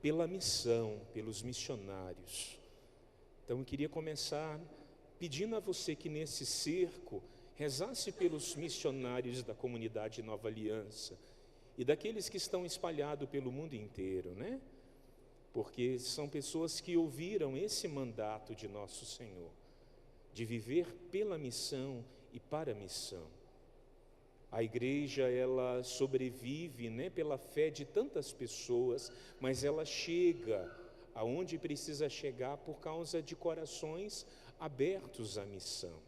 pela missão, pelos missionários. Então eu queria começar pedindo a você que nesse cerco rezasse pelos missionários da comunidade Nova Aliança e daqueles que estão espalhados pelo mundo inteiro, né? Porque são pessoas que ouviram esse mandato de nosso Senhor, de viver pela missão e para a missão. A igreja, ela sobrevive, né, pela fé de tantas pessoas, mas ela chega aonde precisa chegar por causa de corações abertos à missão.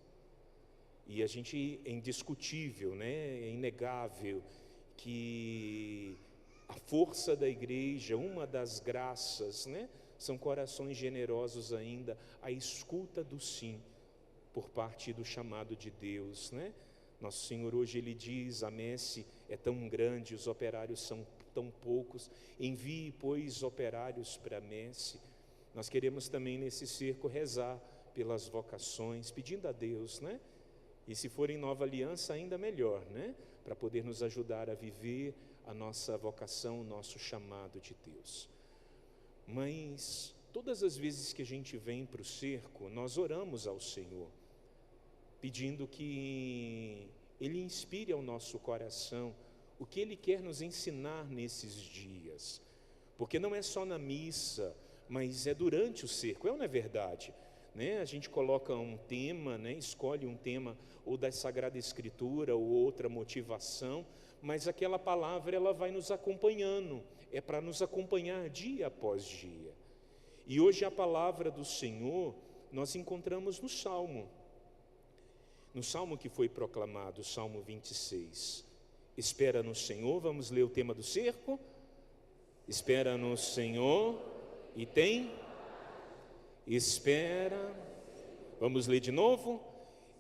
E a gente, é indiscutível, né, é inegável que a força da igreja, uma das graças, né, são corações generosos ainda, a escuta do sim, por parte do chamado de Deus, né? Nosso Senhor hoje Ele diz, a messe é tão grande, os operários são tão poucos, envie, pois, operários para a messe. Nós queremos também nesse cerco rezar pelas vocações, pedindo a Deus, né? E se for em Nova Aliança, ainda melhor, né? Para poder nos ajudar a viver a nossa vocação, o nosso chamado de Deus. Mas todas as vezes que a gente vem para o cerco, nós oramos ao Senhor, pedindo que Ele inspire ao nosso coração o que Ele quer nos ensinar nesses dias. Porque não é só na missa, mas é durante o cerco, não é verdade? Né? A gente coloca um tema, né? Escolhe um tema ou da Sagrada Escritura ou outra motivação, mas aquela palavra ela vai nos acompanhando, é para nos acompanhar dia após dia. E hoje a palavra do Senhor nós encontramos no Salmo que foi proclamado, o Salmo 26. Espera no Senhor, vamos ler o tema do cerco? Espera no Senhor e tem? Espera, vamos ler de novo?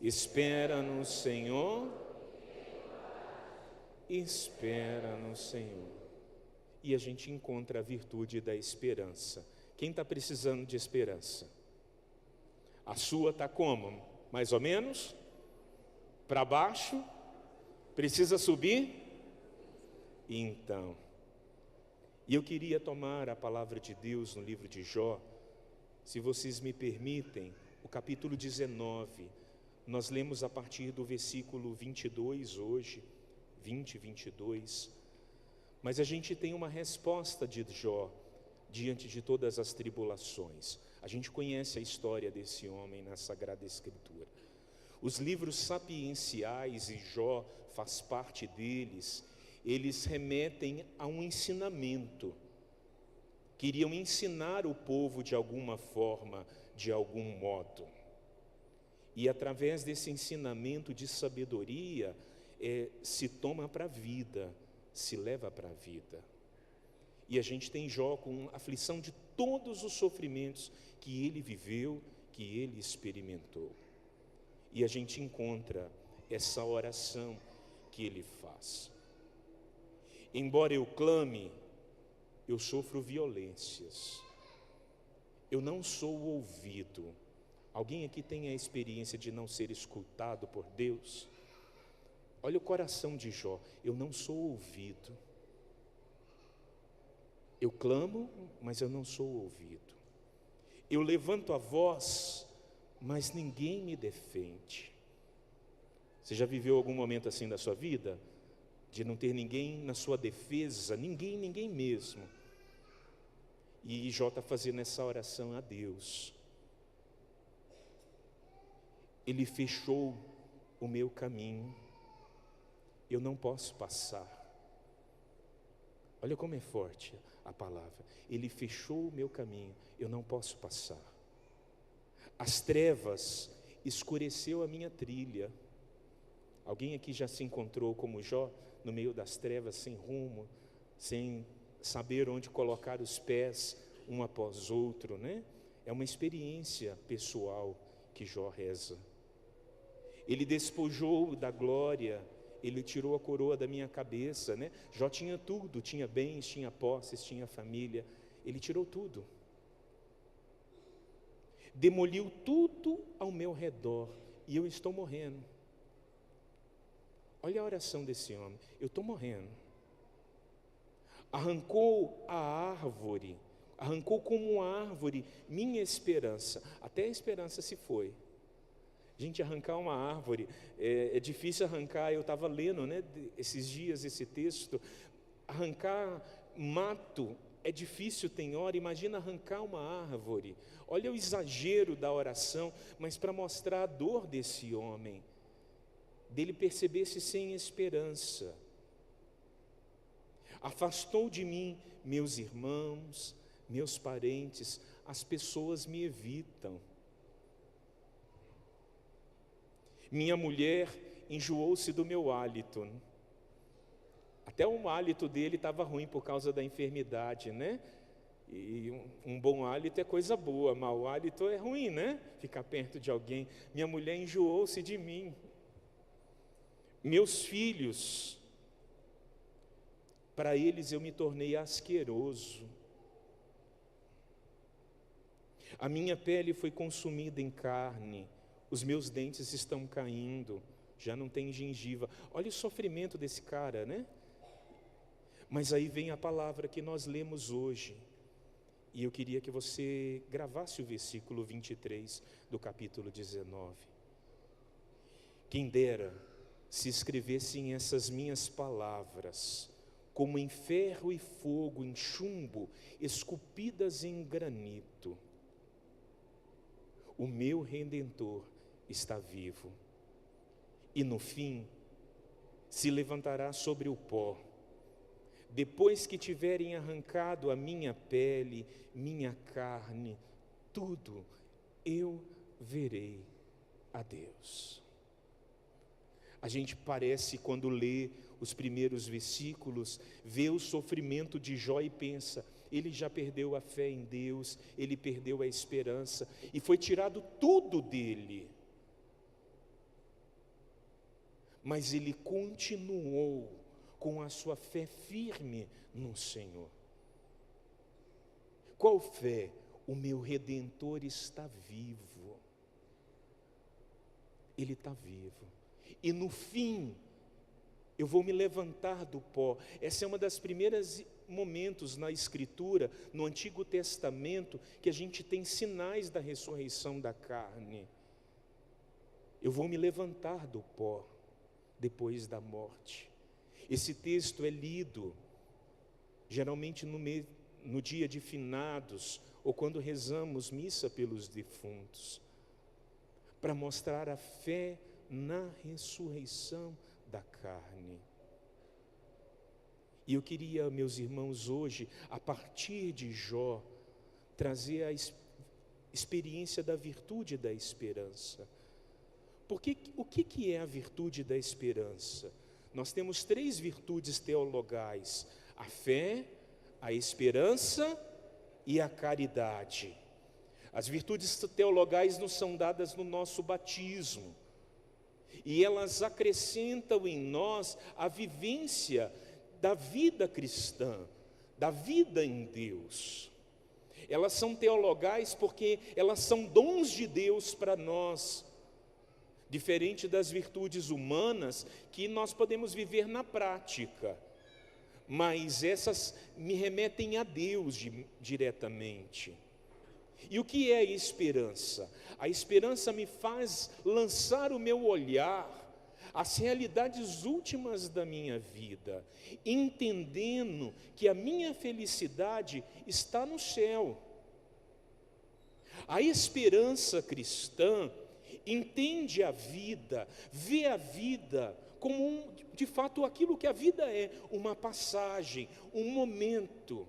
Espera no Senhor, espera no Senhor. E a gente encontra a virtude da esperança. Quem está precisando de esperança? A sua está como? Mais ou menos? Para baixo? Precisa subir? Então, e eu queria tomar a palavra de Deus no livro de Jó, se vocês me permitem, o capítulo 19, nós lemos a partir do versículo 22 hoje, 20, 22, mas a gente tem uma resposta de Jó, diante de todas as tribulações. A gente conhece a história desse homem na Sagrada Escritura. Os livros sapienciais, e Jó faz parte deles, eles remetem a um ensinamento. Queriam ensinar o povo de alguma forma, de algum modo. E através desse ensinamento de sabedoria, se toma para a vida, se leva para a vida. E a gente tem Jó com aflição de todos os sofrimentos que ele viveu, que ele experimentou. E a gente encontra essa oração que ele faz. Embora eu clame, eu sofro violências. Eu não sou ouvido. Alguém aqui tem a experiência de não ser escutado por Deus? Olha o coração de Jó. Eu não sou ouvido. Eu clamo, mas eu não sou ouvido. Eu levanto a voz, mas ninguém me defende. Você já viveu algum momento assim da sua vida? De não ter ninguém na sua defesa, ninguém mesmo. E Jó está fazendo essa oração a Deus. Ele fechou o meu caminho, eu não posso passar. Olha como é forte a palavra. Ele fechou o meu caminho, eu não posso passar. As trevas escureceu a minha trilha. Alguém aqui já se encontrou como Jó, no meio das trevas, sem rumo, sem saber onde colocar os pés, um após outro, né? É uma experiência pessoal que Jó reza. Ele despojou da glória, ele tirou a coroa da minha cabeça, né? Jó tinha tudo, tinha bens, tinha posses, tinha família, ele tirou tudo. Demoliu tudo ao meu redor e eu estou morrendo. Olha a oração desse homem, eu estou morrendo. Arrancou a árvore arrancou como uma árvore minha esperança. Até a esperança se foi. Gente, arrancar uma árvore, é difícil arrancar. Eu estava lendo, né, esses dias esse texto. Arrancar mato é difícil, tem hora. Imagina arrancar uma árvore. Olha o exagero da oração, mas para mostrar a dor desse homem, dele perceber-se sem esperança. Afastou de mim meus irmãos, meus parentes, as pessoas me evitam. Minha mulher enjoou-se do meu hálito. Até o hálito dele estava ruim por causa da enfermidade, né? E um bom hálito é coisa boa, mau hálito é ruim, né? Ficar perto de alguém. Minha mulher enjoou-se de mim. Meus filhos, para eles eu me tornei asqueroso. A minha pele foi consumida em carne, os meus dentes estão caindo, já não tem gengiva. Olha o sofrimento desse cara, né? Mas aí vem a palavra que nós lemos hoje. E eu queria que você gravasse o versículo 23 do capítulo 19. Quem dera se escrevessem essas minhas palavras, como em ferro e fogo, em chumbo, esculpidas em granito. O meu Redentor está vivo, e no fim se levantará sobre o pó. Depois que tiverem arrancado a minha pele, minha carne, tudo, eu verei a Deus. A gente parece, quando lê os primeiros versículos, vê o sofrimento de Jó e pensa, ele já perdeu a fé em Deus, ele perdeu a esperança, e foi tirado tudo dele. Mas ele continuou com a sua fé firme no Senhor. Qual fé? O meu Redentor está vivo. Ele está vivo. E no fim, eu vou me levantar do pó. Essa é uma das primeiras momentos na Escritura, no Antigo Testamento, que a gente tem sinais da ressurreição da carne. Eu vou me levantar do pó depois da morte. Esse texto é lido geralmente no dia de finados, ou quando rezamos missa pelos defuntos, para mostrar a fé na ressurreição da carne. E eu queria, meus irmãos, hoje, a partir de Jó, trazer a experiência da virtude da esperança. Porque o que é a virtude da esperança? Nós temos 3 virtudes teologais: a fé, a esperança e a caridade. As virtudes teologais nos são dadas no nosso batismo, e elas acrescentam em nós a vivência da vida cristã, da vida em Deus. Elas são teologais porque elas são dons de Deus para nós, diferente das virtudes humanas que nós podemos viver na prática, mas essas me remetem a Deus diretamente. E o que é a esperança? A esperança me faz lançar o meu olhar às realidades últimas da minha vida, entendendo que a minha felicidade está no céu. A esperança cristã entende a vida, vê a vida como de fato aquilo que a vida é, uma passagem, um momento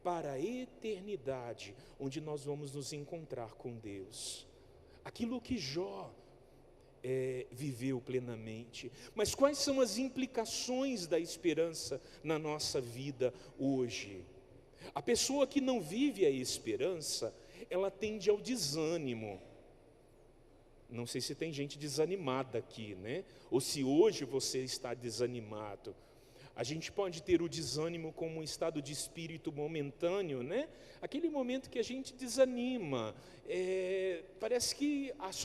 para a eternidade, onde nós vamos nos encontrar com Deus. Aquilo que Jó viveu plenamente. Mas quais são as implicações da esperança na nossa vida hoje? A pessoa que não vive a esperança, ela tende ao desânimo. Não sei se tem gente desanimada aqui, né? Ou se hoje você está desanimado. A gente pode ter o desânimo como um estado de espírito momentâneo, né? Aquele momento que a gente desanima, parece que as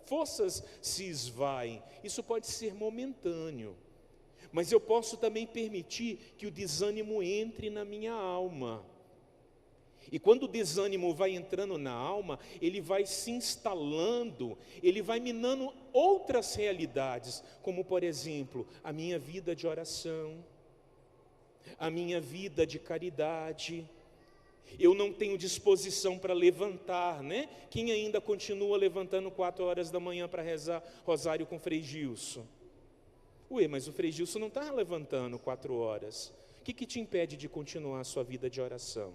forças se esvaem. Isso pode ser momentâneo. Mas eu posso também permitir que o desânimo entre na minha alma. E quando o desânimo vai entrando na alma, ele vai se instalando, ele vai minando outras realidades, como por exemplo, a minha vida de oração, a minha vida de caridade. Eu não tenho disposição para levantar, né? Quem ainda continua levantando 4 horas da manhã para rezar rosário com Frei Gilson? Ué, mas o Frei Gilson não está levantando 4 horas. O que te impede de continuar a sua vida de oração?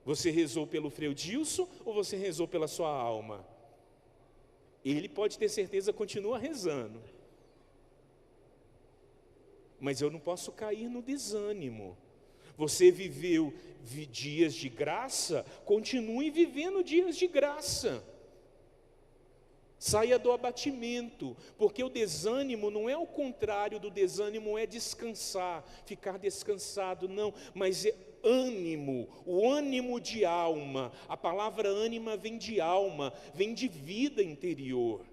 Você rezou pelo Frei Gilson ou você rezou pela sua alma? Ele pode ter certeza, continua rezando. Mas eu não posso cair no desânimo. Você viveu dias de graça, continue vivendo dias de graça. Saia do abatimento, porque o desânimo não é o contrário do desânimo, é descansar, ficar descansado, não, mas é ânimo, o ânimo de alma. A palavra ânima vem de alma, vem de vida interior.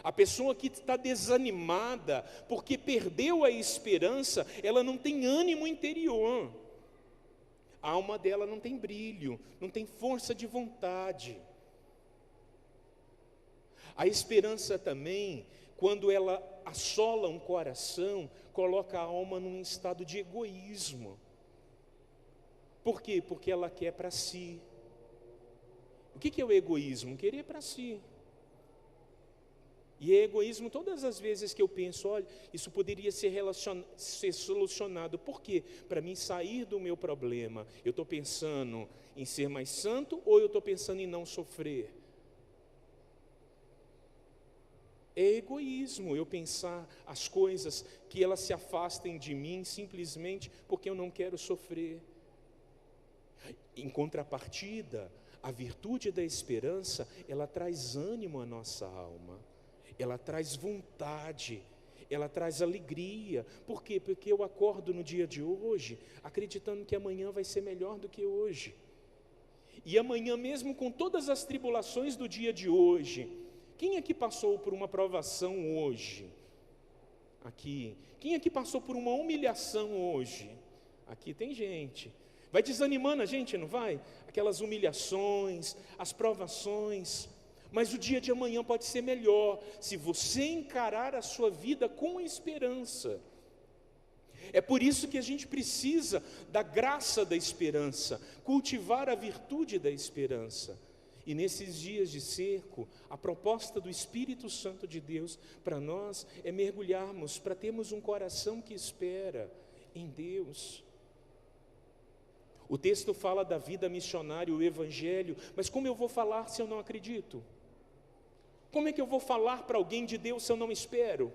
A pessoa que está desanimada, porque perdeu a esperança, ela não tem ânimo interior. A alma dela não tem brilho, não tem força de vontade. A esperança também, quando ela assola um coração, coloca a alma num estado de egoísmo. Por quê? Porque ela quer para si. O que é o egoísmo? Querer para si. E é egoísmo todas as vezes que eu penso, olha, isso poderia ser solucionado. Por quê? Para mim sair do meu problema, eu estou pensando em ser mais santo ou eu estou pensando em não sofrer? É egoísmo eu pensar as coisas que elas se afastem de mim simplesmente porque eu não quero sofrer. Em contrapartida, a virtude da esperança, ela traz ânimo à nossa alma. Ela traz vontade, ela traz alegria. Por quê? Porque eu acordo no dia de hoje, acreditando que amanhã vai ser melhor do que hoje. E amanhã mesmo com todas as tribulações do dia de hoje, quem é que passou por uma provação hoje? Aqui. Quem é que passou por uma humilhação hoje? Aqui tem gente. Vai desanimando a gente, não vai? Aquelas humilhações, as provações. Mas o dia de amanhã pode ser melhor, se você encarar a sua vida com esperança. É por isso que a gente precisa da graça da esperança, cultivar a virtude da esperança. E nesses dias de cerco, a proposta do Espírito Santo de Deus para nós é mergulharmos, para termos um coração que espera em Deus. O texto fala da vida missionária, o Evangelho, mas como eu vou falar se eu não acredito? Como é que eu vou falar para alguém de Deus se eu não espero?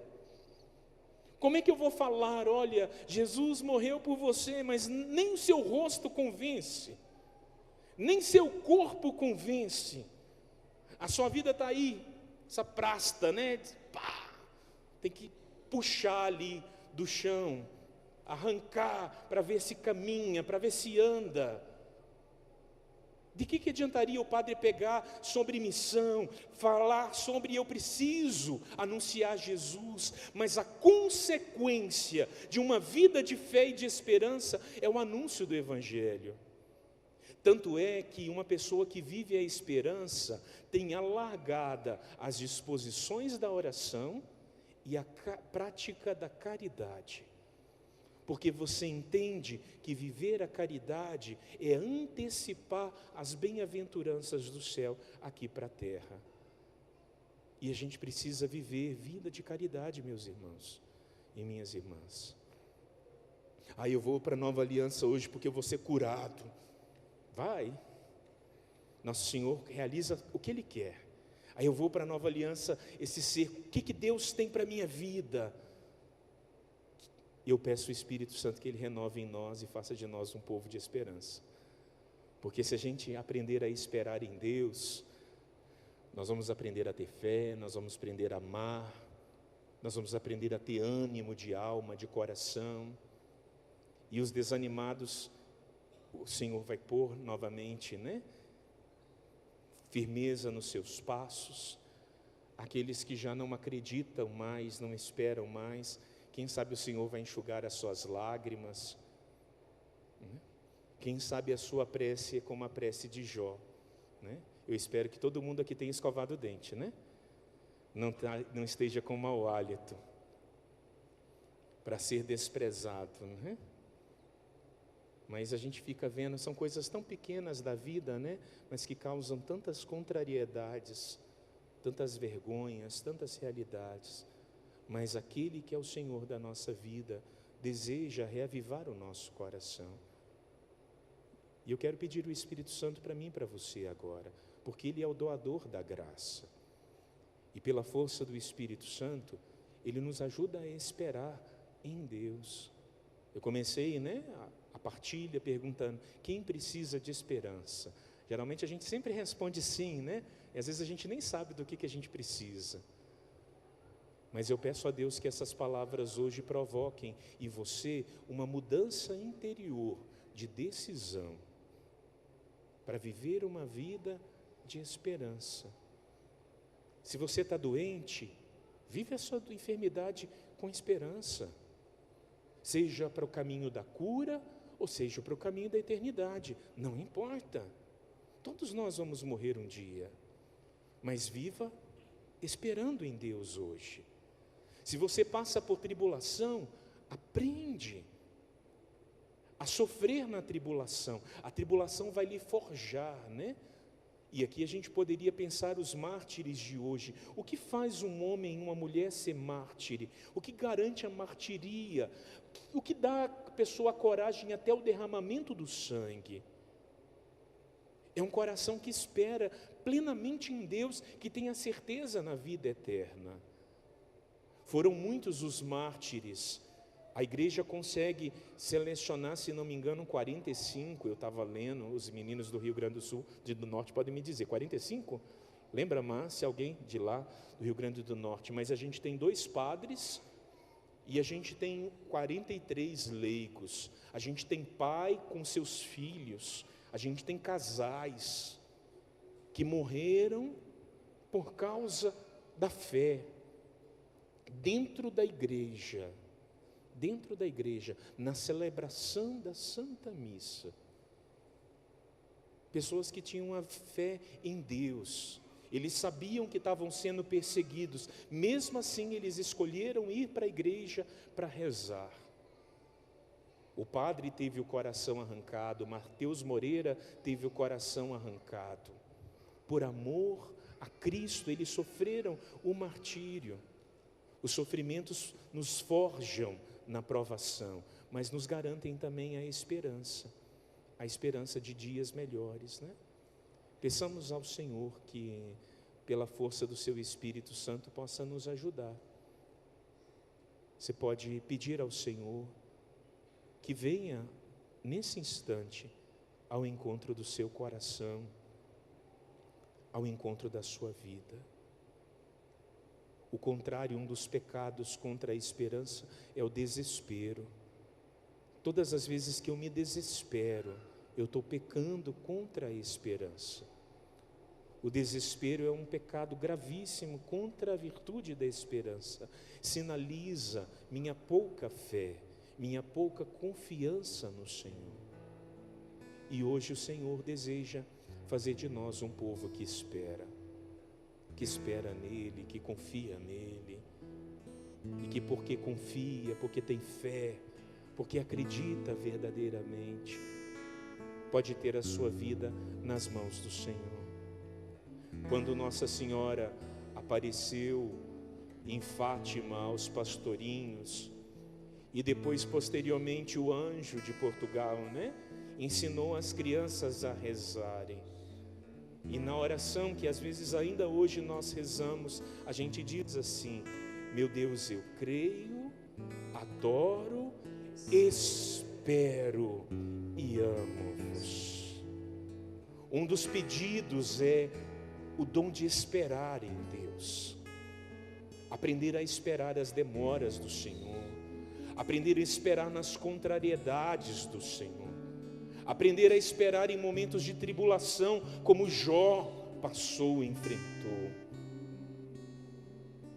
Como é que eu vou falar, olha, Jesus morreu por você, mas nem o seu rosto convence, nem seu corpo convence, a sua vida está aí, essa prasta, né? Pá, tem que puxar ali do chão, arrancar para ver se caminha, para ver se anda. De que adiantaria o padre pegar sobre missão, falar sobre eu preciso anunciar Jesus, mas a consequência de uma vida de fé e de esperança é o anúncio do Evangelho. Tanto é que uma pessoa que vive a esperança tem alargada as disposições da oração e a prática da caridade. Porque você entende que viver a caridade é antecipar as bem-aventuranças do céu aqui para a terra. E a gente precisa viver vida de caridade, meus irmãos e minhas irmãs. Aí eu vou para a Nova Aliança hoje porque eu vou ser curado. Vai. Nosso Senhor realiza o que Ele quer. Aí eu vou para a Nova Aliança, esse ser, o que Deus tem para a minha vida? Eu peço ao Espírito Santo que Ele renove em nós e faça de nós um povo de esperança. Porque se a gente aprender a esperar em Deus, nós vamos aprender a ter fé, nós vamos aprender a amar, nós vamos aprender a ter ânimo de alma, de coração. E os desanimados, o Senhor vai pôr novamente, né? Firmeza nos seus passos. Aqueles que já não acreditam mais, não esperam mais, quem sabe o Senhor vai enxugar as suas lágrimas. Quem sabe a sua prece é como a prece de Jó, né? Eu espero que todo mundo aqui tenha escovado o dente, né? Não esteja com mau hálito para ser desprezado, né? Mas a gente fica vendo, são coisas tão pequenas da vida, né? Mas que causam tantas contrariedades, tantas vergonhas, tantas realidades. Mas aquele que é o Senhor da nossa vida deseja reavivar o nosso coração. E eu quero pedir o Espírito Santo para mim e para você agora, porque Ele é o doador da graça. E pela força do Espírito Santo, Ele nos ajuda a esperar em Deus. Eu comecei, né, a partilha perguntando, quem precisa de esperança? Geralmente a gente sempre responde sim, né? E às vezes a gente nem sabe do que a gente precisa. Mas eu peço a Deus que essas palavras hoje provoquem em você uma mudança interior de decisão para viver uma vida de esperança. Se você está doente, vive a sua enfermidade com esperança. Seja para o caminho da cura ou seja para o caminho da eternidade, não importa. Todos nós vamos morrer um dia, mas viva esperando em Deus hoje. Se você passa por tribulação, aprende a sofrer na tribulação. A tribulação vai lhe forjar, né? E aqui a gente poderia pensar os mártires de hoje. O que faz um homem e uma mulher ser mártire? O que garante a martiria? O que dá à pessoa a coragem até o derramamento do sangue? É um coração que espera plenamente em Deus, que tem a certeza na vida eterna. Foram muitos os mártires. A igreja consegue selecionar, se não me engano, 45. Eu estava lendo, os meninos do Rio Grande do Sul, do Norte podem me dizer, 45? Lembra, Márcia, alguém de lá, do Rio Grande do Norte? Mas a gente tem 2 padres e a gente tem 43 leigos. A gente tem pai com seus filhos. A gente tem casais que morreram por causa da fé. Dentro da igreja, na celebração da Santa Missa, pessoas que tinham a fé em Deus, eles sabiam que estavam sendo perseguidos, mesmo assim eles escolheram ir para a igreja para rezar. O padre teve o coração arrancado, Mateus Moreira teve o coração arrancado, por amor a Cristo eles sofreram o martírio. Os sofrimentos nos forjam na provação, mas nos garantem também a esperança de dias melhores, né? Peçamos ao Senhor que, pela força do seu Espírito Santo, possa nos ajudar. Você pode pedir ao Senhor que venha, nesse instante, ao encontro do seu coração, ao encontro da sua vida. O contrário, um dos pecados contra a esperança é o desespero. Todas as vezes que eu me desespero, eu estou pecando contra a esperança. O desespero é um pecado gravíssimo contra a virtude da esperança. Sinaliza minha pouca fé, minha pouca confiança no Senhor. E hoje o Senhor deseja fazer de nós um povo que espera nele, que confia nele, e que porque confia, porque tem fé, porque acredita verdadeiramente, pode ter a sua vida nas mãos do Senhor. Quando Nossa Senhora apareceu em Fátima aos pastorinhos, e depois posteriormente o anjo de Portugal, né, ensinou as crianças a rezarem. E na oração que às vezes ainda hoje nós rezamos, a gente diz assim: meu Deus, eu creio, adoro, espero e amo-vos. Um dos pedidos é o dom de esperar em Deus. Aprender a esperar as demoras do Senhor. Aprender a esperar nas contrariedades do Senhor. Aprender a esperar em momentos de tribulação, como Jó passou e enfrentou.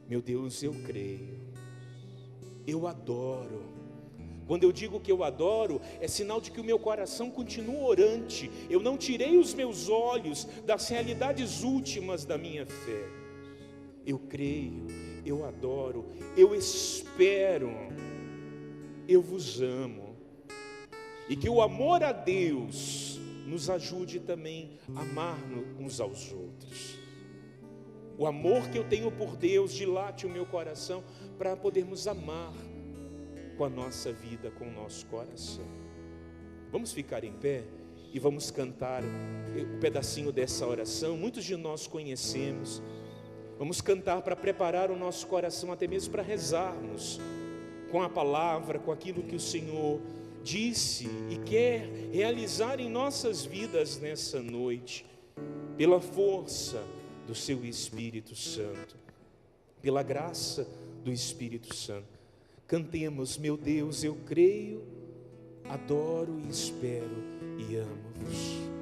Meu Deus, eu creio, eu adoro, Quando eu digo que eu adoro, é sinal de que o meu coração continua orante. Eu não tirei os meus olhos das realidades últimas da minha fé. Eu creio, eu adoro, eu espero, eu vos amo. E que o amor a Deus nos ajude também a amar uns aos outros. O amor que eu tenho por Deus dilate o meu coração para podermos amar com a nossa vida, com o nosso coração. Vamos ficar em pé e vamos cantar um pedacinho dessa oração. Muitos de nós conhecemos. Vamos cantar para preparar o nosso coração, até mesmo para rezarmos com a palavra, com aquilo que o Senhor disse e quer realizar em nossas vidas nessa noite, pela força do seu Espírito Santo, pela graça do Espírito Santo. Cantemos: meu Deus, eu creio, adoro e espero e amo-vos.